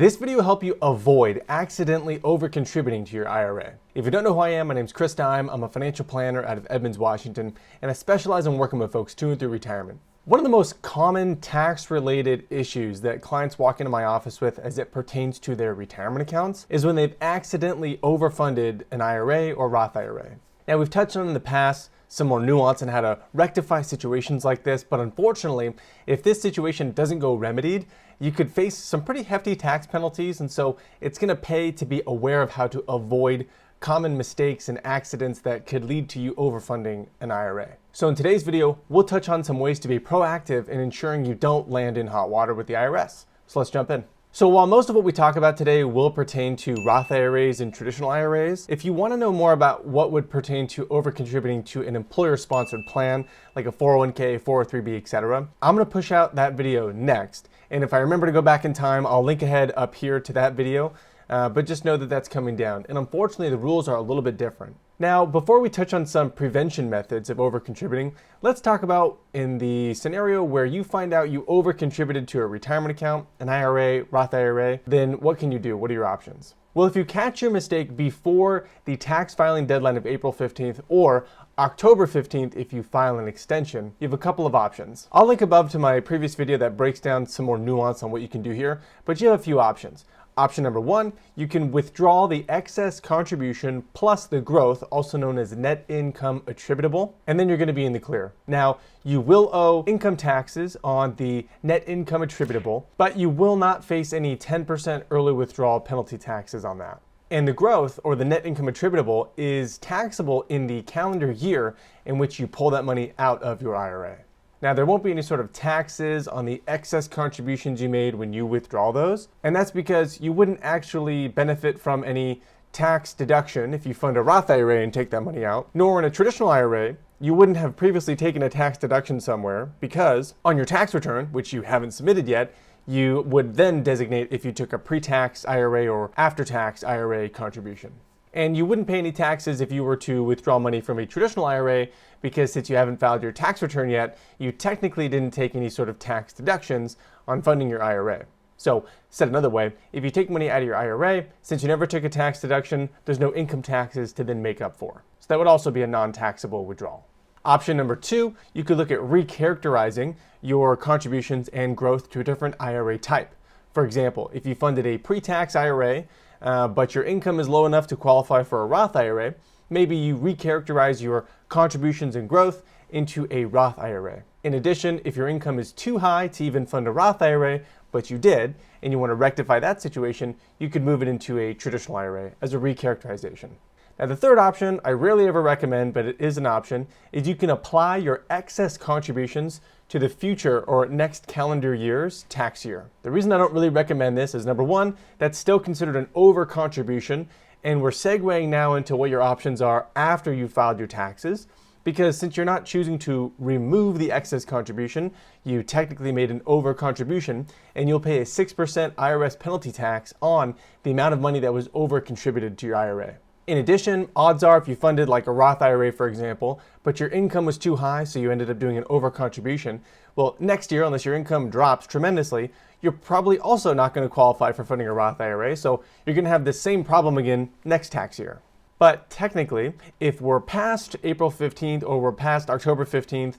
This video will help you avoid accidentally over-contributing to your IRA. If you don't know who I am, my name is Chris Dime. I'm a financial planner out of Edmonds, Washington, and I specialize in working with folks to and through retirement. One of the most common tax-related issues that clients walk into my office with as it pertains to their retirement accounts is when they've accidentally overfunded an IRA or Roth IRA. Now, we've touched on in the past some more nuance on how to rectify situations like this, but unfortunately, if this situation doesn't go remedied, you could face some pretty hefty tax penalties, and so it's going to pay to be aware of how to avoid common mistakes and accidents that could lead to you overfunding an IRA. So in today's video, we'll touch on some ways to be proactive in ensuring you don't land in hot water with the IRS. So let's jump in. So while most of what we talk about today will pertain to Roth IRAs and traditional IRAs, if you want to know more about what would pertain to over-contributing to an employer-sponsored plan, like a 401k, 403b, etc., I'm going to push out that video next. And if I remember to go back in time, I'll link ahead up here to that video, but just know that that's coming down. And unfortunately, the rules are a little bit different. Now, before we touch on some prevention methods of over-contributing, let's talk about in the scenario where you find out you over-contributed to a retirement account, an IRA, Roth IRA, then what can you do? What are your options? Well, if you catch your mistake before the tax filing deadline of April 15th or October 15th if you file an extension, you have a couple of options. I'll link above to my previous video that breaks down some more nuance on what you can do here, but you have a few options. Option number one, you can withdraw the excess contribution plus the growth, also known as net income attributable, and then you're going to be in the clear. Now, you will owe income taxes on the net income attributable, but you will not face any 10% early withdrawal penalty taxes on that. And the growth, or the net income attributable, is taxable in the calendar year in which you pull that money out of your IRA. Now, there won't be any sort of taxes on the excess contributions you made when you withdraw those, and that's because you wouldn't actually benefit from any tax deduction if you fund a Roth IRA and take that money out, nor in a traditional IRA, you wouldn't have previously taken a tax deduction somewhere because on your tax return, which you haven't submitted yet, you would then designate if you took a pre-tax IRA or after-tax IRA contribution. And you wouldn't pay any taxes if you were to withdraw money from a traditional IRA because since you haven't filed your tax return yet, you technically didn't take any sort of tax deductions on funding your IRA. So, said another way, if you take money out of your IRA, since you never took a tax deduction, there's no income taxes to then make up for. So that would also be a non-taxable withdrawal. Option number two, you could look at recharacterizing your contributions and growth to a different IRA type. For example, if you funded a pre-tax IRA, but your income is low enough to qualify for a Roth IRA, maybe you recharacterize your contributions and growth into a Roth IRA. In addition, if your income is too high to even fund a Roth IRA, but you did, and you want to rectify that situation, you could move it into a traditional IRA as a recharacterization. Now, the third option, I rarely ever recommend, but it is an option, is you can apply your excess contributions to the future or next calendar year's tax year. The reason I don't really recommend this is number one, that's still considered an over-contribution, and we're segueing now into what your options are after you filed your taxes, because since you're not choosing to remove the excess contribution, you technically made an over-contribution, and you'll pay a 6% IRS penalty tax on the amount of money that was over-contributed to your IRA. In addition, odds are if you funded like a Roth IRA, for example, but your income was too high, so you ended up doing an over-contribution, well, next year, unless your income drops tremendously, you're probably also not going to qualify for funding a Roth IRA, so you're going to have the same problem again next tax year. But technically, if we're past April 15th or we're past October 15th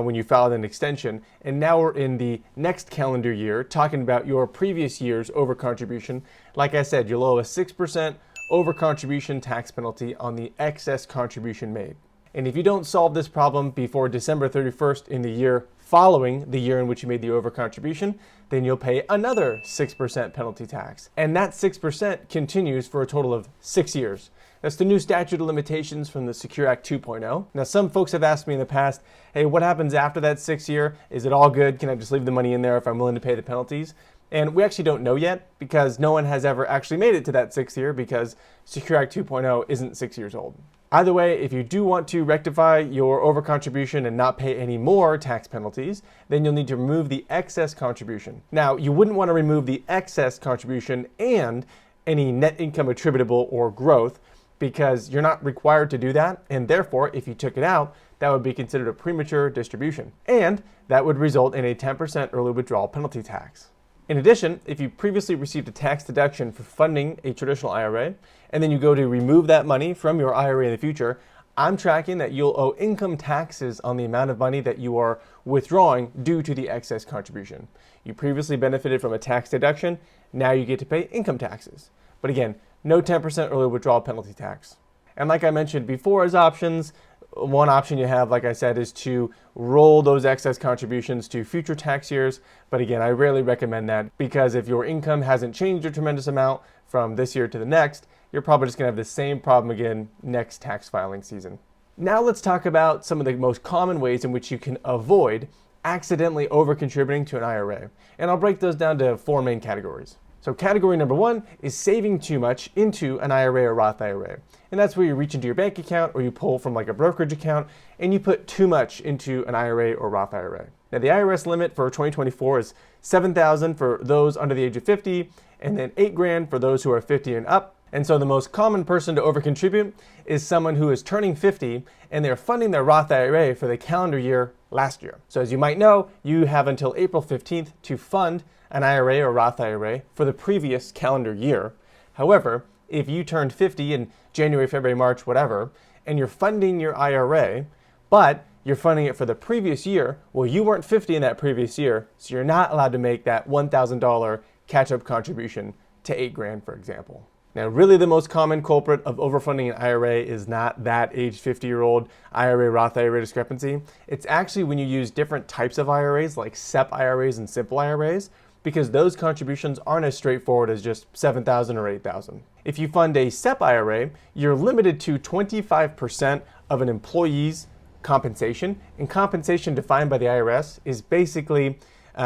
when you filed an extension, and now we're in the next calendar year talking about your previous year's over-contribution, like I said, you'll owe a 6% over-contribution tax penalty on the excess contribution made. And if you don't solve this problem before December 31st in the year following the year in which you made the over-contribution, then you'll pay another 6% penalty tax. And that 6% continues for a total of 6 years. That's the new statute of limitations from the Secure Act 2.0. Now, some folks have asked me in the past, hey, what happens after that 6th year? Is it all good? Can I just leave the money in there if I'm willing to pay the penalties? And we actually don't know yet because no one has ever actually made it to that 6th year because Secure Act 2.0 isn't 6 years old. Either way, if you do want to rectify your overcontribution and not pay any more tax penalties, then you'll need to remove the excess contribution. Now, you wouldn't want to remove the excess contribution and any net income attributable or growth because you're not required to do that, and therefore, if you took it out, that would be considered a premature distribution, and that would result in a 10% early withdrawal penalty tax. In addition, if you previously received a tax deduction for funding a traditional IRA, and then you go to remove that money from your IRA in the future, I'm tracking that you'll owe income taxes on the amount of money that you are withdrawing due to the excess contribution. You previously benefited from a tax deduction, now you get to pay income taxes. But again, no 10% early withdrawal penalty tax. And like I mentioned before as options, one option you have, like I said, is to roll those excess contributions to future tax years. But again, I rarely recommend that because if your income hasn't changed a tremendous amount from this year to the next, you're probably just going to have the same problem again next tax filing season. Now let's talk about some of the most common ways in which you can avoid accidentally over-contributing to an IRA. And I'll break those down to 4 main categories. So category number 1 is saving too much into an IRA or Roth IRA. And that's where you reach into your bank account or you pull from like a brokerage account and you put too much into an IRA or Roth IRA. Now the IRS limit for 2024 is $7,000 for those under the age of 50 and then $8,000 for those who are 50 and up. And so the most common person to overcontribute is someone who is turning 50 and they're funding their Roth IRA for the calendar year last year. So as you might know, you have until April 15th to fund an IRA or Roth IRA for the previous calendar year. However, if you turned 50 in January, February, March, whatever, and you're funding your IRA, but you're funding it for the previous year, well, you weren't 50 in that previous year, so you're not allowed to make that $1,000 catch-up contribution to $8,000, for example. Now, really the most common culprit of overfunding an IRA is not that age 50-year-old IRA, Roth IRA discrepancy. It's actually when you use different types of IRAs like SEP IRAs and simple IRAs, because those contributions aren't as straightforward as just $7,000 or $8,000. If you fund a SEP IRA, you're limited to 25% of an employee's compensation, and compensation defined by the IRS is basically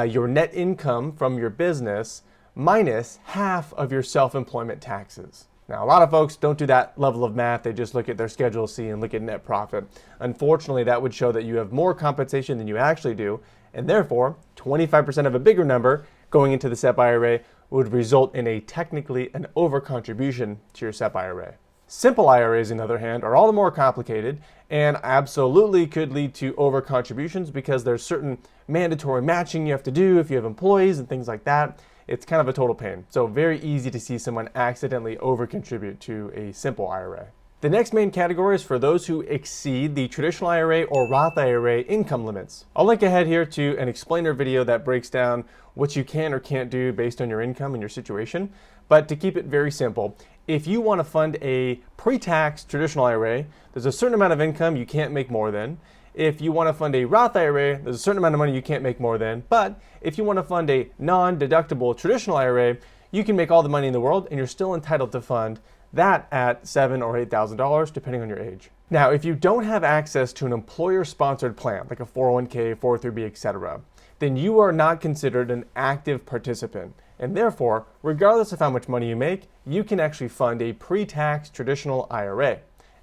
your net income from your business minus half of your self-employment taxes. Now, a lot of folks don't do that level of math. They just look at their Schedule C and look at net profit. Unfortunately, that would show that you have more compensation than you actually do, and therefore, 25% of a bigger number going into the SEP IRA would result in technically an overcontribution to your SEP IRA. Simple IRAs, on the other hand, are all the more complicated and absolutely could lead to overcontributions because there's certain mandatory matching you have to do if you have employees and things like that. It's kind of a total pain. So very easy to see someone accidentally overcontribute to a simple IRA. The next main category is for those who exceed the traditional IRA or Roth IRA income limits. I'll link ahead here to an explainer video that breaks down what you can or can't do based on your income and your situation. But to keep it very simple, if you want to fund a pre-tax traditional IRA, there's a certain amount of income you can't make more than. If you want to fund a Roth IRA, there's a certain amount of money you can't make more than. But if you want to fund a non-deductible traditional IRA, you can make all the money in the world and you're still entitled to fund that at $7,000 or $8,000 depending on your age. Now, if you don't have access to an employer-sponsored plan, like a 401k, 403b, etc., then you are not considered an active participant. And therefore, regardless of how much money you make, you can actually fund a pre-tax traditional IRA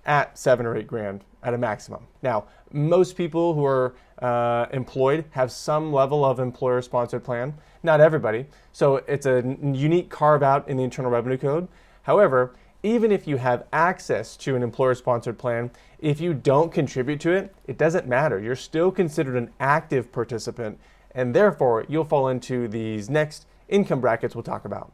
at $7,000 or $8,000 at a maximum. Now, most people who are employed have some level of employer-sponsored plan. Not everybody. So it's a unique carve-out in the Internal Revenue Code. However, even if you have access to an employer-sponsored plan, if you don't contribute to it, it doesn't matter. You're still considered an active participant, and therefore you'll fall into these next income brackets we'll talk about.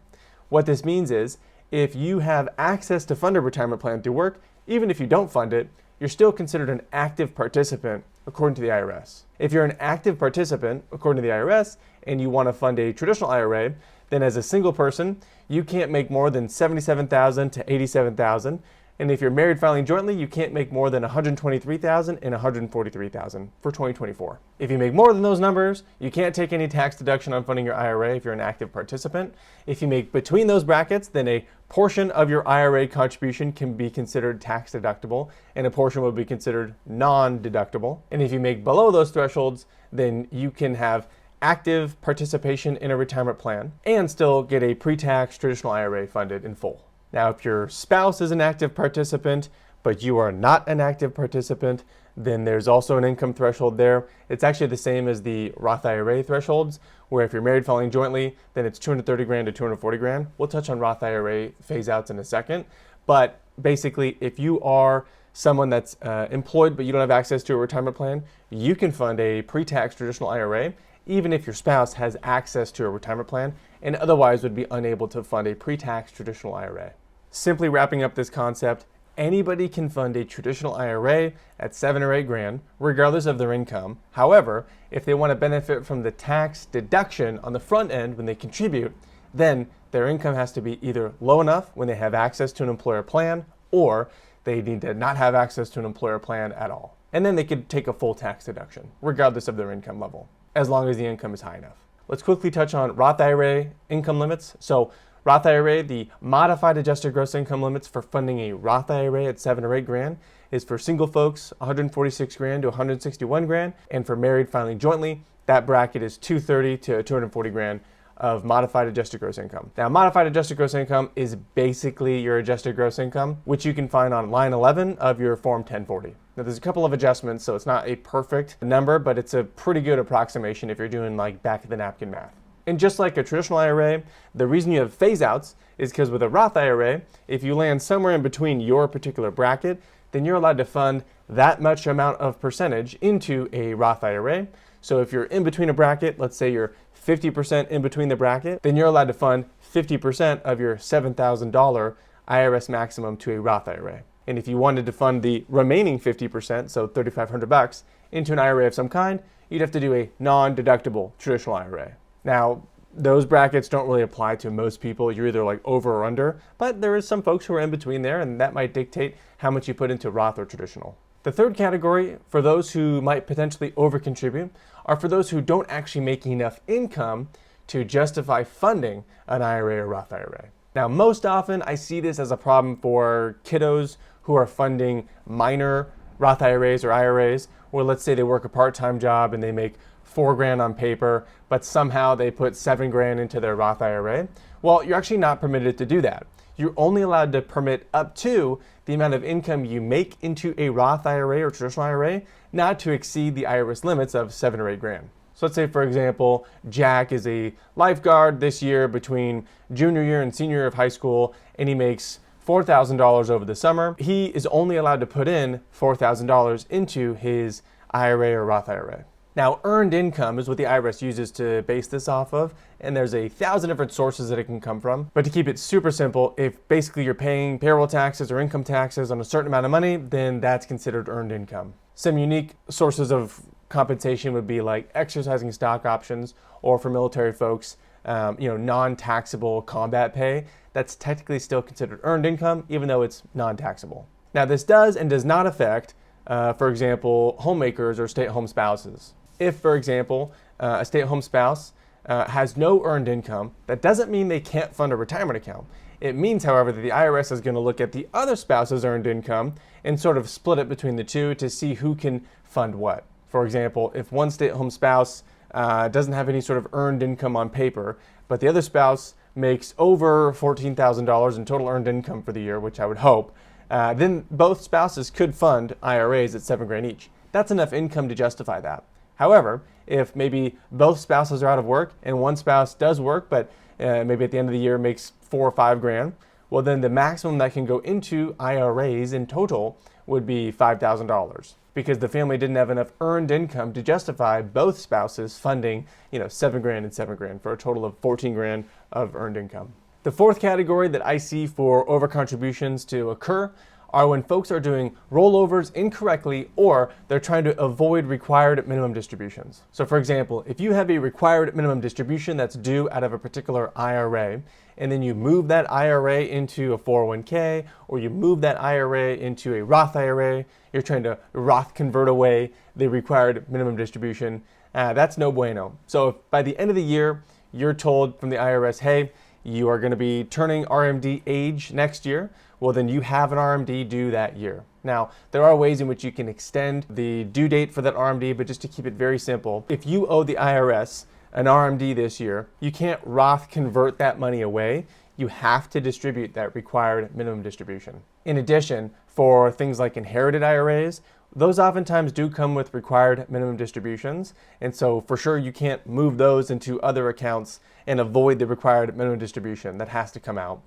What this means is, if you have access to fund a retirement plan through work, even if you don't fund it, you're still considered an active participant according to the IRS. If you're an active participant according to the IRS and you want to fund a traditional IRA, then as a single person, you can't make more than $77,000 to $87,000. And if you're married filing jointly, you can't make more than $123,000 and $143,000 for 2024. If you make more than those numbers, you can't take any tax deduction on funding your IRA if you're an active participant. If you make between those brackets, then a portion of your IRA contribution can be considered tax deductible and a portion will be considered non-deductible. And if you make below those thresholds, then you can have active participation in a retirement plan and still get a pre-tax traditional IRA funded in full. Now, if your spouse is an active participant, but you are not an active participant, then there's also an income threshold there. It's actually the same as the Roth IRA thresholds, where if you're married filing jointly, then it's $230,000 to $240,000. We'll touch on Roth IRA phase outs in a second. But basically, if you are someone that's employed, but you don't have access to a retirement plan, you can fund a pre-tax traditional IRA even if your spouse has access to a retirement plan and otherwise would be unable to fund a pre-tax traditional IRA. Simply wrapping up this concept, anybody can fund a traditional IRA at 7 or 8 grand, regardless of their income. However, if they want to benefit from the tax deduction on the front end when they contribute, then their income has to be either low enough when they have access to an employer plan, or they need to not have access to an employer plan at all. And then they could take a full tax deduction, regardless of their income level, as long as the income is high enough. Let's quickly touch on Roth IRA income limits. So Roth IRA, the modified adjusted gross income limits for funding a Roth IRA at 7 or 8 grand is for single folks 146 grand to 161 grand, and for married filing jointly, that bracket is 230 to 240 grand of modified adjusted gross income. Now, modified adjusted gross income is basically your adjusted gross income, which you can find on line 11 of your Form 1040. Now, there's a couple of adjustments, so it's not a perfect number, but it's a pretty good approximation if you're doing like back of the napkin math. And just like a traditional IRA, the reason you have phase outs is because with a Roth IRA, if you land somewhere in between your particular bracket, then you're allowed to fund that much amount of percentage into a Roth IRA. So if you're in between a bracket, let's say you're 50% in between the bracket, then you're allowed to fund 50% of your $7,000 IRS maximum to a Roth IRA. And if you wanted to fund the remaining 50%, so $3,500, into an IRA of some kind, you'd have to do a non-deductible traditional IRA. Now, those brackets don't really apply to most people. You're either like over or under, but there is some folks who are in between there, and that might dictate how much you put into Roth or traditional. The third category, for those who might potentially overcontribute, are for those who don't actually make enough income to justify funding an IRA or Roth IRA. Now, most often I see this as a problem for kiddos who are funding minor Roth IRAs or IRAs, where let's say they work a part-time job and they make 4 grand on paper, but somehow they put 7 grand into their Roth IRA. Well, you're actually not permitted to do that. You're only allowed to permit up to the amount of income you make into a Roth IRA or traditional IRA, not to exceed the IRS limits of 7 or 8 grand. So let's say, for example, Jack is a lifeguard this year between junior year and senior year of high school, and he makes $4,000 over the summer. He is only allowed to put in $4,000 into his IRA or Roth IRA. Now, earned income is what the IRS uses to base this off of, and there's 1,000 different sources that it can come from. But to keep it super simple, if basically you're paying payroll taxes or income taxes on a certain amount of money, then that's considered earned income. Some unique sources of compensation would be like exercising stock options, or for military folks, non-taxable combat pay. That's technically still considered earned income, even though it's non-taxable. Now, this does and does not affect, for example, homemakers or stay-at-home spouses. If, for example, a stay-at-home spouse has no earned income, that doesn't mean they can't fund a retirement account. It means, however, that the IRS is going to look at the other spouse's earned income and sort of split it between the two to see who can fund what. For example, if one stay-at-home spouse doesn't have any sort of earned income on paper, but the other spouse makes over $14,000 in total earned income for the year, which I would hope, then both spouses could fund IRAs at 7 grand each. That's enough income to justify that. However, if maybe both spouses are out of work and one spouse does work, but maybe at the end of the year makes 4 or 5 grand, well, then the maximum that can go into IRAs in total would be $5,000, because the family didn't have enough earned income to justify both spouses funding, 7 grand and 7 grand for a total of 14 grand of earned income. The fourth category that I see for overcontributions to occur are when folks are doing rollovers incorrectly, or they're trying to avoid required minimum distributions. So for example, if you have a required minimum distribution that's due out of a particular IRA, and then you move that IRA into a 401k, or you move that IRA into a Roth IRA, you're trying to Roth convert away the required minimum distribution, that's no bueno. So if by the end of the year, you're told from the IRS, hey, you are going to be turning RMD age next year, well, then you have an RMD due that year. Now, there are ways in which you can extend the due date for that RMD, but just to keep it very simple, if you owe the IRS an RMD this year, you can't Roth convert that money away. You have to distribute that required minimum distribution. In addition, for things like inherited IRAs, those oftentimes do come with required minimum distributions, and so for sure you can't move those into other accounts and avoid the required minimum distribution. That has to come out.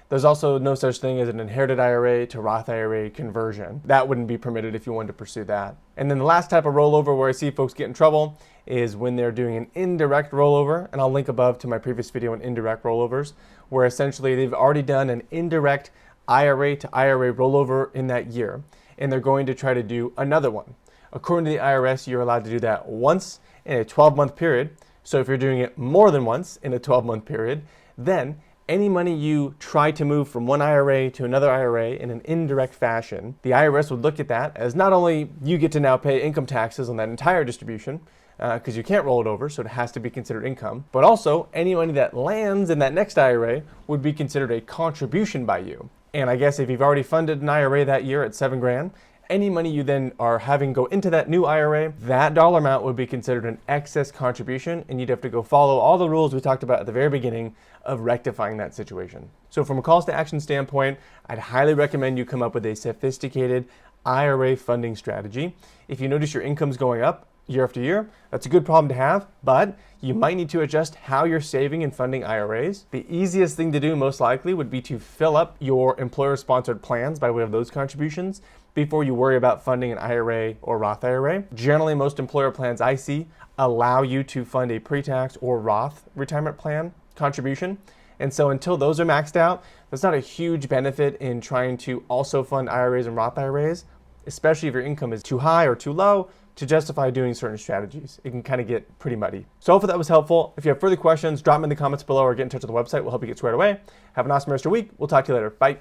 There's also no such thing as an inherited IRA to Roth IRA conversion. That wouldn't be permitted if you wanted to pursue that. And then the last type of rollover where I see folks get in trouble is when they're doing an indirect rollover, and I'll link above to my previous video on indirect rollovers, where essentially they've already done an indirect IRA to IRA rollover in that year, and they're going to try to do another one. According to the IRS, you're allowed to do that once in a 12-month period. So if you're doing it more than once in a 12-month period, then any money you try to move from one IRA to another IRA in an indirect fashion, the IRS would look at that as not only you get to now pay income taxes on that entire distribution, because you can't roll it over, so it has to be considered income, but also any money that lands in that next IRA would be considered a contribution by you. And I guess if you've already funded an IRA that year at $7,000, any money you then are having go into that new IRA, that dollar amount would be considered an excess contribution, and you'd have to go follow all the rules we talked about at the very beginning of rectifying that situation. So from a calls to action standpoint, I'd highly recommend you come up with a sophisticated IRA funding strategy. If you notice your income's going up year after year, that's a good problem to have, but you might need to adjust how you're saving and funding IRAs. The easiest thing to do most likely would be to fill up your employer-sponsored plans by way of those contributions before you worry about funding an IRA or Roth IRA. Generally, most employer plans I see allow you to fund a pre-tax or Roth retirement plan contribution. And so until those are maxed out, there's not a huge benefit in trying to also fund IRAs and Roth IRAs, especially if your income is too high or too low to justify doing certain strategies. It can kind of get pretty muddy. So hopefully that was helpful. If you have further questions, drop them in the comments below or get in touch with the website. We'll help you get squared away. Have an awesome rest of your week. We'll talk to you later. Bye.